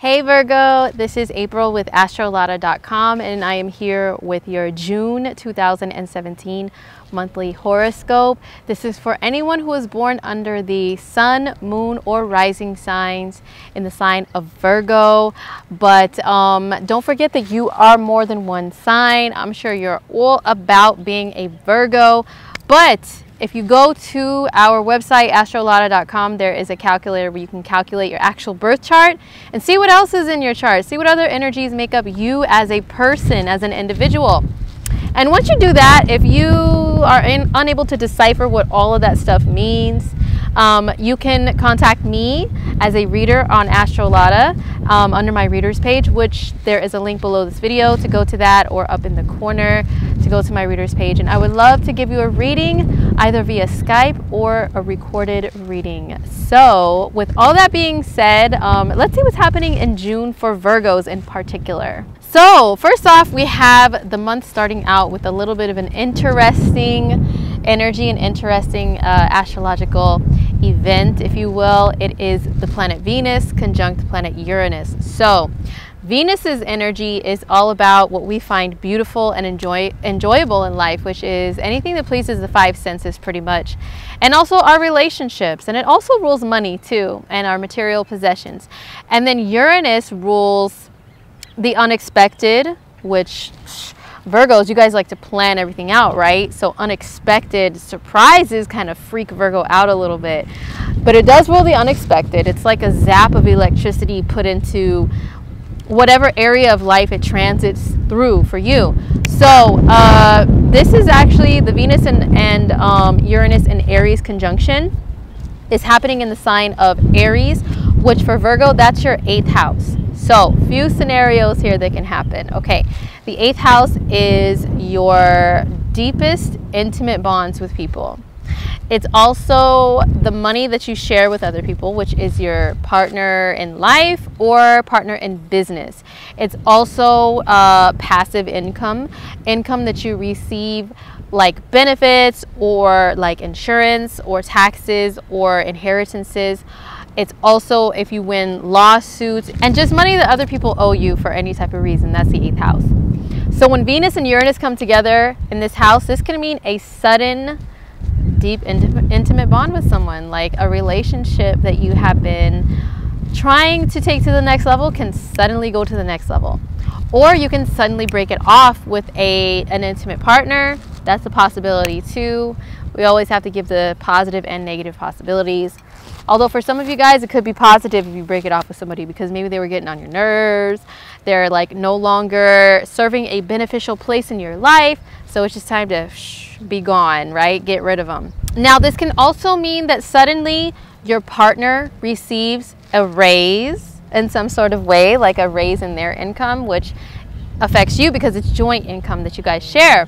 Hey Virgo, this is April with astrolotta.com and I am here with your June 2017 monthly horoscope. This is for anyone who was born under the sun, moon, or rising signs in the sign of Virgo. But don't forget that you are more than one sign. I'm sure you're all about being a Virgo, but if you go to our website, astrolotta.com, there is a calculator where you can calculate your actual birth chart and see what else is in your chart. See what other energies make up you as a person, as an individual. And once you do that, if you are unable to decipher what all of that stuff means, you can contact me as a reader on Astrolotta under my readers page, which there is a link below this video to go to that, or up in the corner to go to my readers page. And I would love to give you a reading either via Skype or a recorded reading. So with all that being said, let's see what's happening in June for Virgos in particular. So first off, we have the month starting out with a little bit of an interesting energy, an interesting astrological event, if you will. It is the planet Venus conjunct planet Uranus. So Venus's energy is all about what we find beautiful and enjoyable in life, which is anything that pleases the five senses pretty much, and also our relationships. And it also rules money too, and our material possessions. And then Uranus rules the unexpected, which Virgos, you guys like to plan everything out, right? So unexpected surprises kind of freak Virgo out a little bit, but it does rule the unexpected. It's like a zap of electricity put into whatever area of life it transits through for you. So this is actually the Venus and Uranus in Aries conjunction is happening in the sign of Aries, which for Virgo, that's your 8th house. So few scenarios here that can happen. Okay, the 8th house is your deepest intimate bonds with people. It's also the money that you share with other people, which is your partner in life or partner in business. It's also passive income that you receive, like benefits or like insurance or taxes or inheritances. It's also if you win lawsuits and just money that other people owe you for any type of reason. That's the 8th house. So when Venus and Uranus come together in this house, this can mean a sudden, deep, intimate bond with someone, like a relationship that you have been trying to take to the next level can suddenly go to the next level. Or you can suddenly break it off with an intimate partner. That's a possibility too. We always have to give the positive and negative possibilities. Although for some of you guys, it could be positive if you break it off with somebody because maybe they were getting on your nerves. They're like no longer serving a beneficial place in your life. So it's just time to be gone, right? Get rid of them. Now, this can also mean that suddenly your partner receives a raise in some sort of way, like a raise in their income, which affects you because it's joint income that you guys share.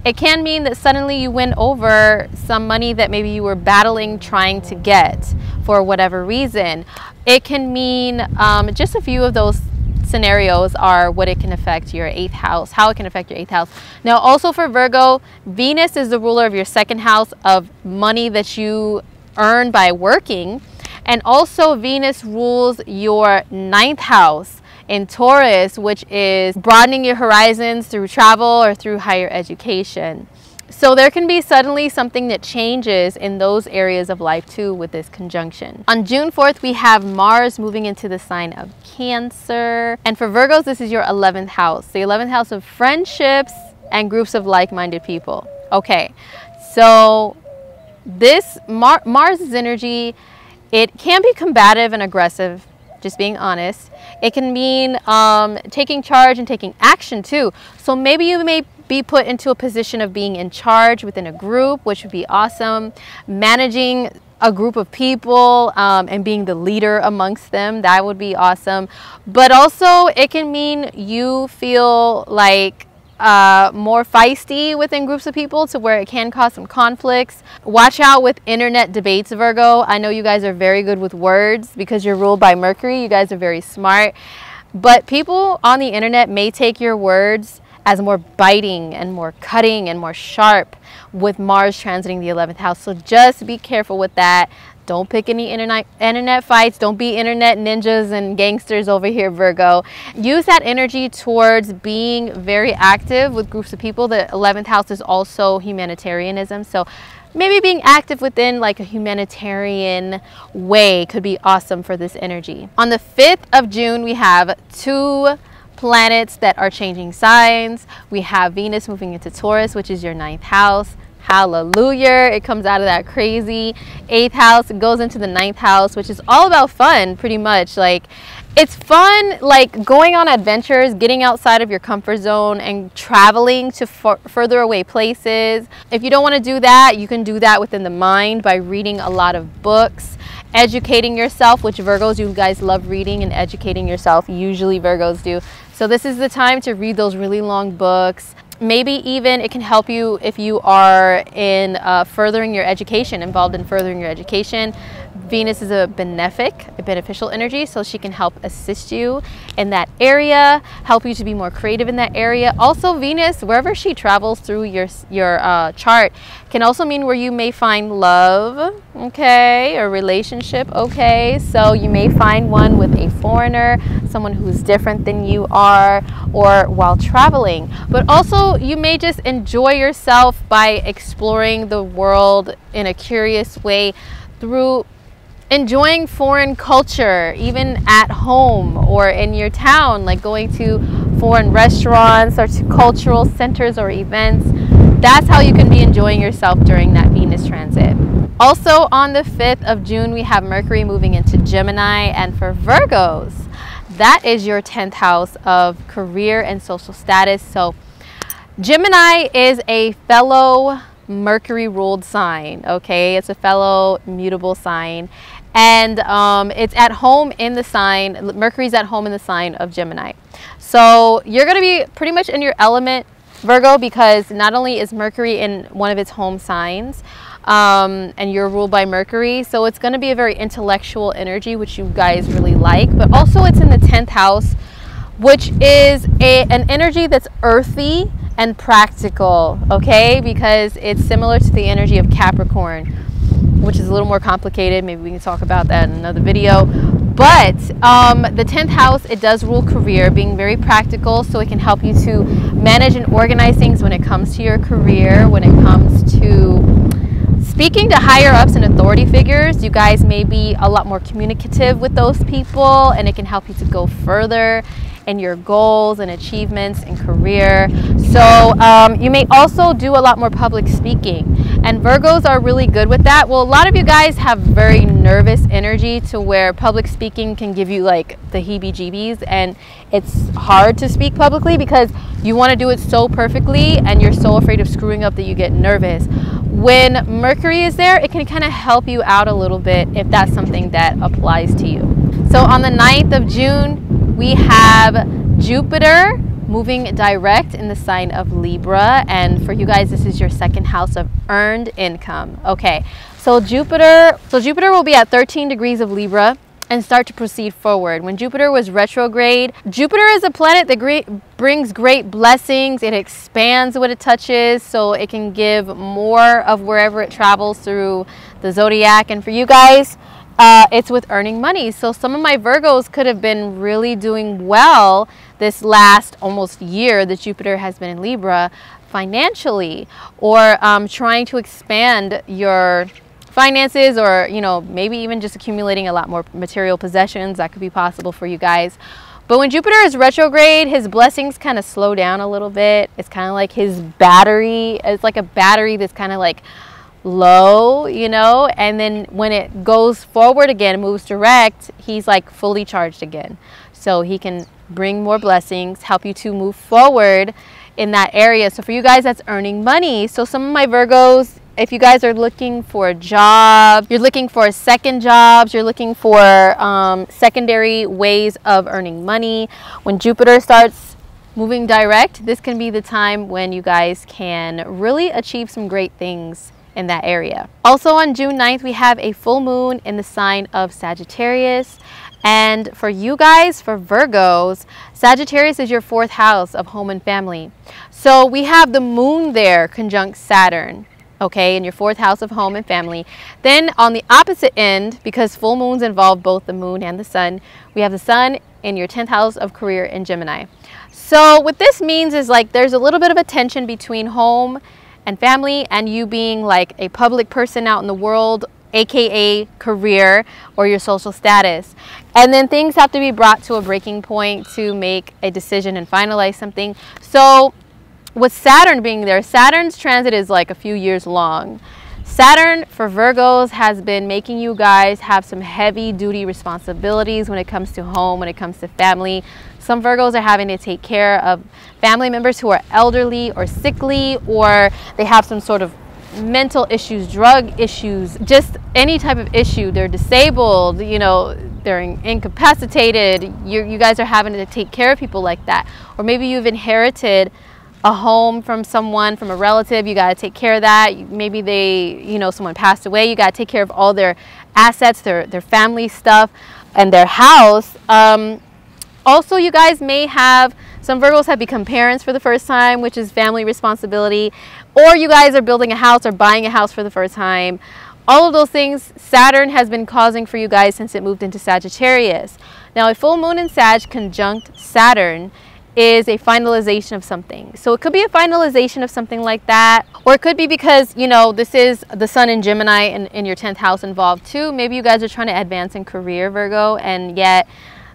It can mean that suddenly you win over some money that maybe you were battling trying to get for whatever reason. It can mean just a few of those scenarios are what it can affect your 8th house, how it can affect your 8th house. Now also for Virgo, Venus is the ruler of your 2nd house of money that you earn by working. And also Venus rules your 9th house in Taurus, which is broadening your horizons through travel or through higher education. So there can be suddenly something that changes in those areas of life too with this conjunction. On June 4th, we have Mars moving into the sign of Cancer. And for Virgos, this is your 11th house, the 11th house of friendships and groups of like-minded people. Okay, so this Mars's energy, it can be combative and aggressive, just being honest. It can mean taking charge and taking action too. So maybe you may be put into a position of being in charge within a group, which would be awesome. Managing a group of people and being the leader amongst them, that would be awesome. But also it can mean you feel like more feisty within groups of people to where it can cause some conflicts. Watch out with internet debates, Virgo. I know you guys are very good with words because you're ruled by Mercury. You guys are very smart. But people on the internet may take your words as more biting and more cutting and more sharp with Mars transiting the 11th house. So just be careful with that. Don't pick any internet fights. Don't be internet ninjas and gangsters over here, Virgo. Use that energy towards being very active with groups of people. The 11th house is also humanitarianism. So maybe being active within like a humanitarian way could be awesome for this energy. On the 5th of June, we have 2 planets that are changing signs. We have Venus moving into Taurus, which is your 9th house. Hallelujah. It comes out of that crazy 8th house. It goes into the 9th house, which is all about fun, pretty much. Like, it's fun, like going on adventures, getting outside of your comfort zone and traveling to further away places. If you don't want to do that, you can do that within the mind by reading a lot of books, educating yourself, which Virgos, you guys love reading and educating yourself. Usually Virgos do. So this is the time to read those really long books. Maybe even it can help you if you are in furthering your education, involved in furthering your education. Venus is a beneficial energy, so she can help assist you in that area, help you to be more creative in that area. Also, Venus, wherever she travels through your chart, can also mean where you may find love, okay, or relationship, okay. So you may find one with a foreigner, someone who's different than you are, or while traveling. But also, you may just enjoy yourself by exploring the world in a curious way through enjoying foreign culture, even at home or in your town, like going to foreign restaurants or to cultural centers or events. That's how you can be enjoying yourself during that Venus transit. Also on the 5th of June, we have Mercury moving into Gemini, and for Virgos, that is your 10th house of career and social status. So Gemini is a fellow Mercury ruled sign, okay? It's a fellow mutable sign, and it's at home in the sign. Mercury's at home in the sign of Gemini. So you're going to be pretty much in your element, Virgo, because not only is Mercury in one of its home signs, and you're ruled by Mercury, so it's going to be a very intellectual energy, which you guys really like, but also it's in the 10th house, which is an energy that's earthy and practical, okay, because it's similar to the energy of Capricorn, which is a little more complicated. Maybe we can talk about that in another video. But the 10th house, it does rule career, being very practical, so it can help you to manage and organize things when it comes to your career, when it comes to speaking to higher ups and authority figures. You guys may be a lot more communicative with those people, and it can help you to go further in your goals and achievements in career. So you may also do a lot more public speaking, and Virgos are really good with that. Well, a lot of you guys have very nervous energy to where public speaking can give you like the heebie-jeebies, and it's hard to speak publicly because you want to do it so perfectly and you're so afraid of screwing up that you get nervous. When Mercury is there, it can kind of help you out a little bit if that's something that applies to you. So on the 9th of June, we have Jupiter moving direct in the sign of Libra, and for you guys, this is your 2nd house of earned income. Okay, so Jupiter will be at 13 degrees of Libra and start to proceed forward. When Jupiter was retrograde, Jupiter is a planet that brings great blessings. It expands what it touches, so it can give more of wherever it travels through the zodiac. And for you guys, it's with earning money. So some of my Virgos could have been really doing well this last almost year that Jupiter has been in Libra financially, or trying to expand your finances, or maybe even just accumulating a lot more material possessions. That could be possible for you guys. But when Jupiter is retrograde, his blessings kind of slow down a little bit. It's kind of like his battery. It's like a battery that's kind of like low, and then when it goes forward again, moves direct, he's like fully charged again. So he can bring more blessings, help you to move forward in that area. So for you guys, that's earning money. So some of my Virgos, if you guys are looking for a job, you're looking for second jobs, you're looking for secondary ways of earning money, when Jupiter starts moving direct, this can be the time when you guys can really achieve some great things in that area. Also on June 9th, we have a full moon in the sign of Sagittarius. And for you guys, for Virgos, Sagittarius is your 4th house of home and family. So we have the moon there conjunct Saturn. okay, in your 4th house of home and family. Then on the opposite end, because full moons involve both the moon and the sun, we have the sun in your 10th house of career in Gemini. So what this means is like there's a little bit of a tension between home and family and you being like a public person out in the world, aka career or your social status. And then things have to be brought to a breaking point to make a decision and finalize something. So with Saturn being there, Saturn's transit is like a few years long. Saturn for Virgos has been making you guys have some heavy duty responsibilities when it comes to home, when it comes to family. Some Virgos are having to take care of family members who are elderly or sickly, or they have some sort of mental issues, drug issues, just any type of issue. They're disabled, you know, they're incapacitated. You guys are having to take care of people like that. Or maybe you've inherited a home from someone, from a relative. You got to take care of that. Maybe they, you know, someone passed away. You got to take care of all their assets, their family stuff, and their house. Also, you guys may have, some Virgos have become parents for the first time, which is family responsibility, or you guys are building a house or buying a house for the first time. All of those things Saturn has been causing for you guys since it moved into Sagittarius. Now, a full moon in Sag conjunct Saturn is a finalization of something. So it could be a finalization of something like that, or it could be because, you know, this is the sun in Gemini and in your 10th house involved too. Maybe you guys are trying to advance in career, Virgo, and yet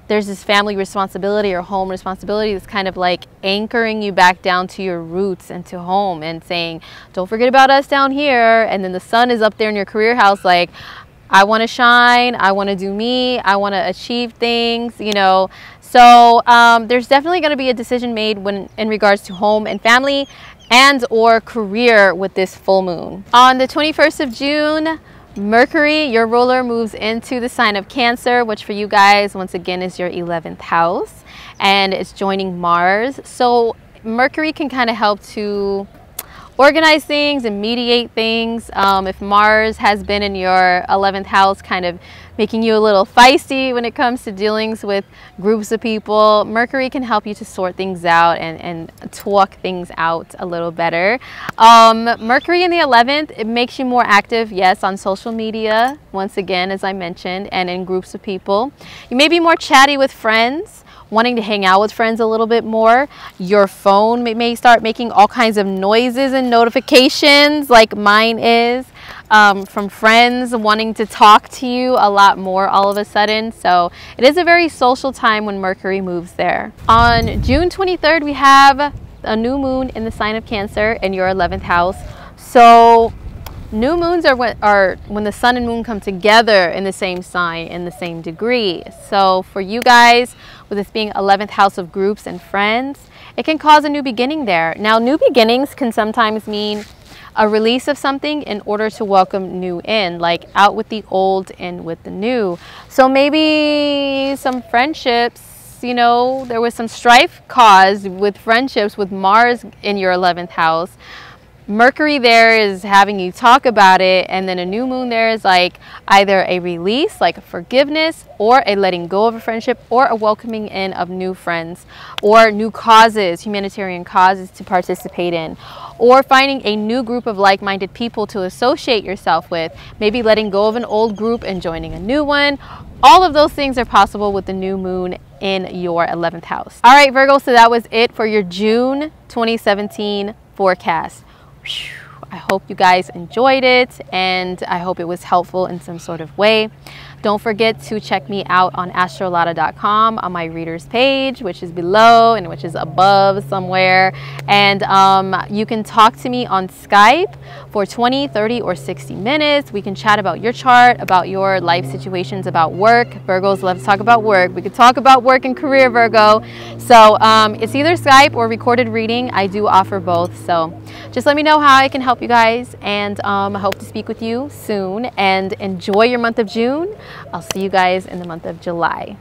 there's this family responsibility or home responsibility that's kind of like anchoring you back down to your roots and to home and saying, don't forget about us down here. And then the sun is up there in your career house like, I want to shine, I want to do me, I want to achieve things, you know. So there's definitely going to be a decision made when in regards to home and family and or career with this full moon. On the 21st of June, Mercury, your ruler, moves into the sign of Cancer, which for you guys, once again, is your 11th house, and it's joining Mars. So Mercury can kind of help to organize things and mediate things. If Mars has been in your 11th house, kind of making you a little feisty when it comes to dealings with groups of people, Mercury can help you to sort things out and talk things out a little better. Mercury in the 11th, it makes you more active, yes, on social media, once again, as I mentioned, and in groups of people. You may be more chatty with friends, wanting to hang out with friends a little bit more. Your phone may start making all kinds of noises and notifications like mine is, from friends wanting to talk to you a lot more all of a sudden. So it is a very social time when Mercury moves there. On June 23rd, we have a new moon in the sign of Cancer in your 11th house. So new moons are when the sun and moon come together in the same sign, in the same degree. So for you guys, with this being 11th house of groups and friends, it can cause a new beginning there. Now, new beginnings can sometimes mean a release of something in order to welcome new in, like out with the old, in with the new. So maybe some friendships, you know, there was some strife caused with friendships with Mars in your 11th house. Mercury there is having you talk about it, and then a new moon there is like either a release, like a forgiveness, or a letting go of a friendship, or a welcoming in of new friends, or new causes, humanitarian causes to participate in, or finding a new group of like-minded people to associate yourself with, maybe letting go of an old group and joining a new one. All of those things are possible with the new moon in your 11th house. All right, Virgo, so that was it for your June 2017 forecast. I hope you guys enjoyed it, and I hope it was helpful in some sort of way. Don't forget to check me out on astrolotta.com on my readers page, which is below and which is above somewhere. And you can talk to me on Skype for 20, 30, or 60 minutes. We can chat about your chart, about your life situations, about work. Virgos love to talk about work. We could talk about work and career, Virgo. So it's either Skype or recorded reading. I do offer both. So just let me know how I can help you guys, and I hope to speak with you soon, and enjoy your month of June. I'll see you guys in the month of July.